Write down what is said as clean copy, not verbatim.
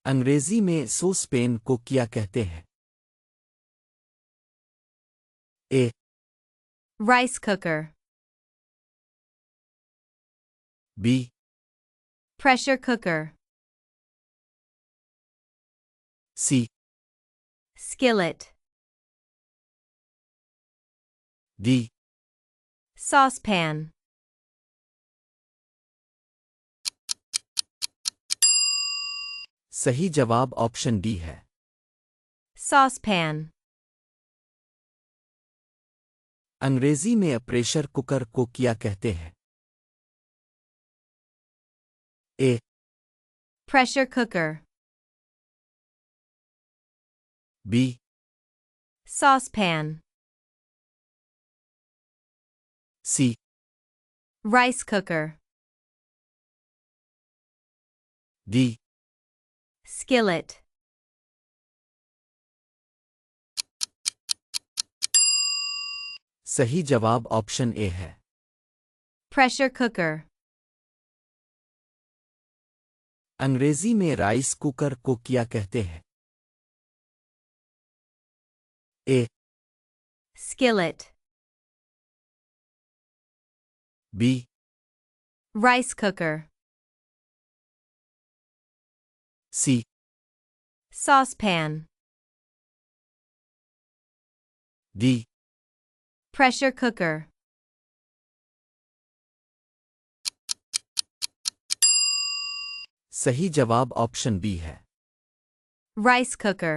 अंग्रेजी में sauce pan को क्या कहते हैं? A, Rice cooker. B, Pressure cooker. C, Skillet. D, Saucepan. सही जवाब ऑप्शन डी है। Saucepan. अंग्रेजी में प्रेशर कुकर को क्या कहते हैं? A, Pressure cooker. B, Saucepan. C, Rice cooker. D, Skillet. सही जवाब ऑप्शन ए है। Pressure cooker. अंग्रेजी में राइस कुकर को क्या कहते हैं? A, Skillet. B, Rice cooker. C, Saucepan. D, Pressure cooker. सही जवाब ऑप्शन बी है। Rice cooker.